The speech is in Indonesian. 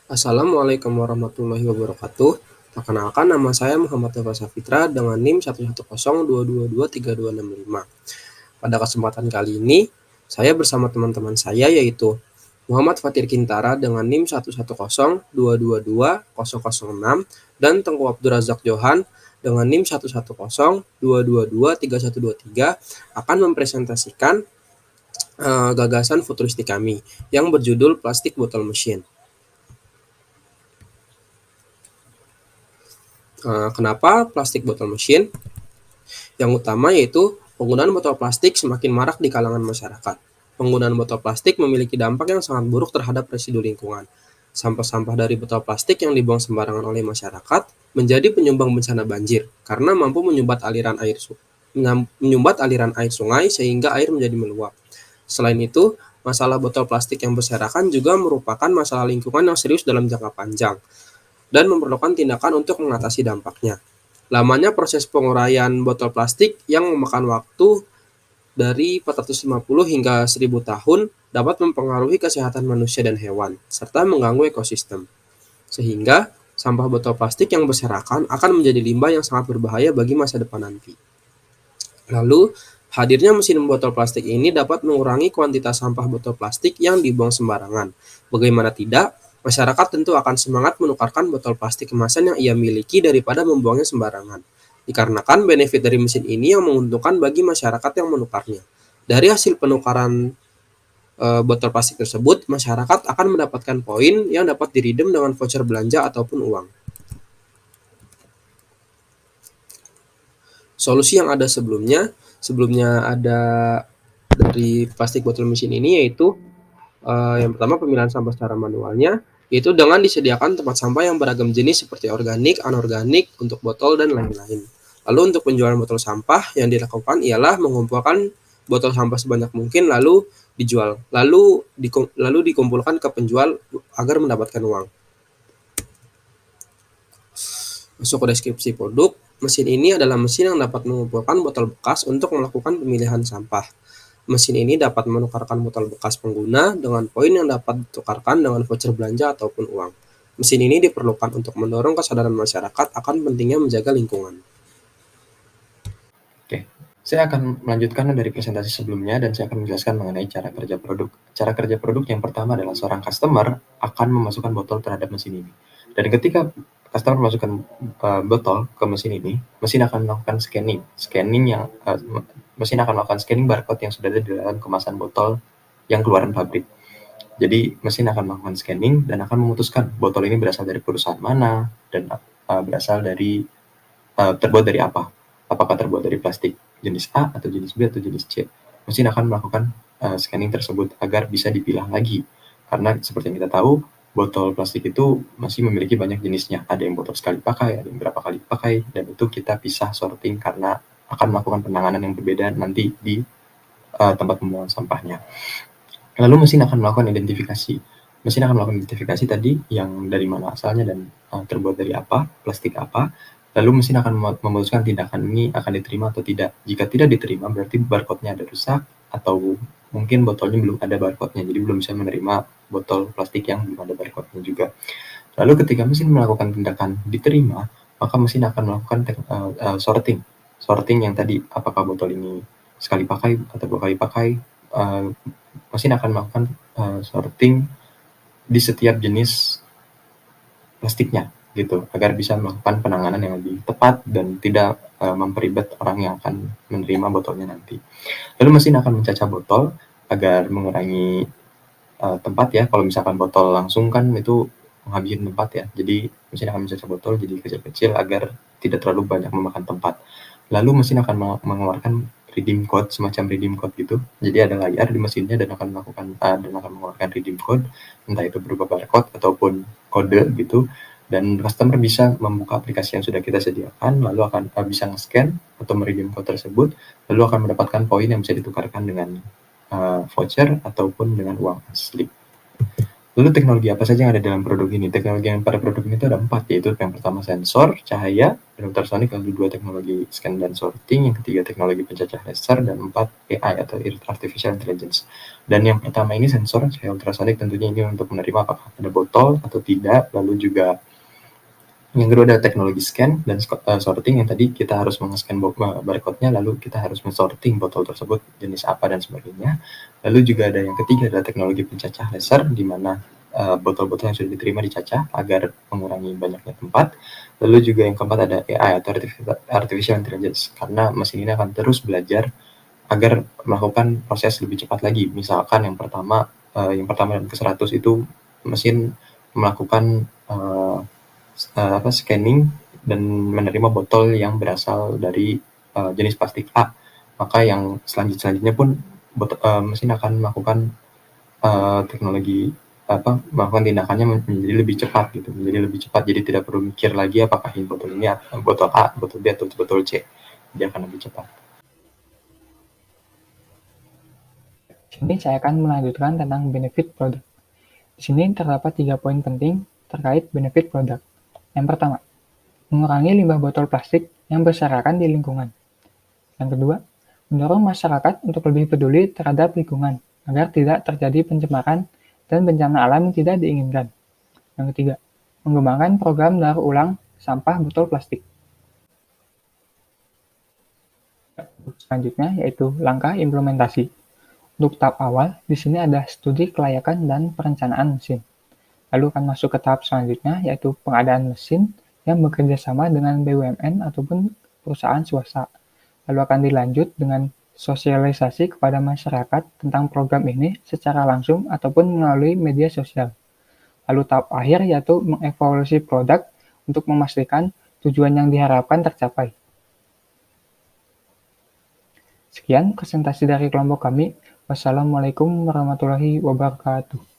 Assalamualaikum warahmatullahi wabarakatuh. Perkenalkan, nama saya Muhammad Nova Safitra dengan NIM 11022232265. Pada kesempatan kali ini, saya bersama teman-teman saya yaitu Muhammad Fatir Kintara dengan NIM 11022220006 dan Tengku Abdur Razak Johan dengan NIM 11022223123 akan mempresentasikan gagasan futuristik kami yang berjudul Plastic Bottle Machine. Kenapa plastik botol machine? Yang utama yaitu penggunaan botol plastik semakin marak di kalangan masyarakat. Penggunaan botol plastik memiliki dampak yang sangat buruk terhadap residu lingkungan. Sampah-sampah dari botol plastik yang dibuang sembarangan oleh masyarakat menjadi penyumbang bencana banjir karena mampu menyumbat aliran air sungai sehingga air menjadi meluap. Selain itu, masalah botol plastik yang berserakan juga merupakan masalah lingkungan yang serius dalam jangka panjang dan memerlukan tindakan untuk mengatasi dampaknya. Lamanya proses penguraian botol plastik yang memakan waktu dari 450 hingga 1000 tahun dapat mempengaruhi kesehatan manusia dan hewan, serta mengganggu ekosistem. Sehingga, sampah botol plastik yang berserakan akan menjadi limbah yang sangat berbahaya bagi masa depan nanti. Lalu, hadirnya mesin botol plastik ini dapat mengurangi kuantitas sampah botol plastik yang dibuang sembarangan. Bagaimana tidak, masyarakat tentu akan semangat menukarkan botol plastik kemasan yang ia miliki daripada membuangnya sembarangan. Dikarenakan benefit dari mesin ini yang menguntungkan bagi masyarakat yang menukarnya. Dari hasil penukaran botol plastik tersebut, masyarakat akan mendapatkan poin yang dapat diredeem dengan voucher belanja ataupun uang. Solusi yang ada sebelumnya ada dari plastik botol mesin ini yaitu yang pertama pemilihan sampah secara manualnya, yaitu dengan disediakan tempat sampah yang beragam jenis seperti organik, anorganik, untuk botol, dan lain-lain. Lalu untuk penjualan botol sampah yang dilakukan ialah mengumpulkan botol sampah sebanyak mungkin lalu dijual, lalu dikumpulkan ke penjual agar mendapatkan uang. Masuk ke deskripsi produk, mesin ini adalah mesin yang dapat mengumpulkan botol bekas untuk melakukan pemilihan sampah. Mesin ini dapat menukarkan botol bekas pengguna dengan poin yang dapat ditukarkan dengan voucher belanja ataupun uang. Mesin ini diperlukan untuk mendorong kesadaran masyarakat akan pentingnya menjaga lingkungan. Oke, saya akan melanjutkan dari presentasi sebelumnya dan saya akan menjelaskan mengenai cara kerja produk. Cara kerja produk yang pertama adalah seorang customer akan memasukkan botol terhadap mesin ini. Dan ketika customer memasukkan botol ke mesin ini, mesin akan melakukan scanning. Mesin akan melakukan scanning barcode yang sudah ada di dalam kemasan botol yang keluaran pabrik. Jadi mesin akan melakukan scanning dan akan memutuskan botol ini berasal dari perusahaan mana dan terbuat dari apa. Apakah terbuat dari plastik jenis A atau jenis B atau jenis C. Mesin akan melakukan scanning tersebut agar bisa dipilah lagi. Karena seperti yang kita tahu, botol plastik itu masih memiliki banyak jenisnya. Ada yang botol sekali pakai, ada yang berapa kali pakai, dan itu kita pisah sorting karena akan melakukan penanganan yang berbeda nanti di tempat pembuangan sampahnya. Lalu mesin akan melakukan identifikasi. Mesin akan melakukan identifikasi tadi yang dari mana asalnya dan terbuat dari apa, plastik apa. Lalu mesin akan memutuskan tindakan ini akan diterima atau tidak. Jika tidak diterima, berarti barcode-nya ada rusak atau mungkin botolnya belum ada barcode-nya, jadi belum bisa menerima botol plastik yang belum ada barcode-nya juga. Lalu ketika mesin melakukan tindakan diterima, maka mesin akan melakukan sorting. Sorting yang tadi, apakah botol ini sekali pakai atau 2 kali pakai, mesin akan melakukan sorting di setiap jenis plastiknya gitu, agar bisa melakukan penanganan yang lebih tepat dan tidak memperibet orang yang akan menerima botolnya nanti. Lalu mesin akan mencacah botol agar mengurangi tempat ya. Kalau misalkan botol langsung kan itu menghabiskan tempat ya. Jadi mesin akan mencacah botol jadi kecil-kecil agar tidak terlalu banyak memakan tempat. Lalu mesin akan mengeluarkan redeem code, semacam redeem code gitu. Jadi ada layar di mesinnya dan akan mengeluarkan redeem code, entah itu berupa barcode ataupun kode gitu. Dan customer bisa membuka aplikasi yang sudah kita sediakan, lalu akan bisa nge-scan atau meredeem code tersebut, lalu akan mendapatkan poin yang bisa ditukarkan dengan voucher ataupun dengan uang asli. Lalu teknologi apa saja yang ada dalam produk ini? Teknologi yang pada produk ini itu ada 4, yaitu yang pertama sensor, cahaya, dan ultrasonik, lalu 2 teknologi scan dan sorting, yang ketiga teknologi pencacah laser, dan 4 AI atau Artificial Intelligence. Dan yang pertama ini sensor, cahaya ultrasonik, tentunya ini untuk menerima apakah ada botol atau tidak, lalu juga yang kedua ada teknologi scan dan sorting, yang tadi kita harus meng-scan barcode-nya, lalu kita harus men-sorting botol tersebut jenis apa dan sebagainya. Lalu juga ada yang ketiga adalah teknologi pencacah laser, di mana botol-botol yang sudah diterima dicacah agar mengurangi banyaknya tempat. Lalu juga yang keempat ada AI atau Artificial Intelligence, karena mesin ini akan terus belajar agar melakukan proses lebih cepat lagi. Misalkan yang pertama dan ke-100 itu mesin melakukan scanning dan menerima botol yang berasal dari jenis plastik A, maka yang selanjutnya pun mesin akan melakukan teknologi melakukan tindakannya menjadi lebih cepat gitu, jadi tidak perlu mikir lagi apakah ini botol A, botol B atau botol C, dia akan lebih cepat. Di sini saya akan melanjutkan tentang benefit produk. Di sini terdapat 3 poin penting terkait benefit produk. Yang pertama, mengurangi limbah botol plastik yang berserakan di lingkungan. Yang kedua, mendorong masyarakat untuk lebih peduli terhadap lingkungan agar tidak terjadi pencemaran dan bencana alam yang tidak diinginkan. Yang ketiga, mengembangkan program daur ulang sampah botol plastik. Selanjutnya yaitu langkah implementasi. Untuk tahap awal, di sini ada studi kelayakan dan perencanaan mesin. Lalu akan masuk ke tahap selanjutnya, yaitu pengadaan mesin yang bekerja sama dengan BUMN ataupun perusahaan swasta. Lalu akan dilanjut dengan sosialisasi kepada masyarakat tentang program ini secara langsung ataupun melalui media sosial. Lalu tahap akhir yaitu mengevaluasi produk untuk memastikan tujuan yang diharapkan tercapai. Sekian presentasi dari kelompok kami. Wassalamualaikum warahmatullahi wabarakatuh.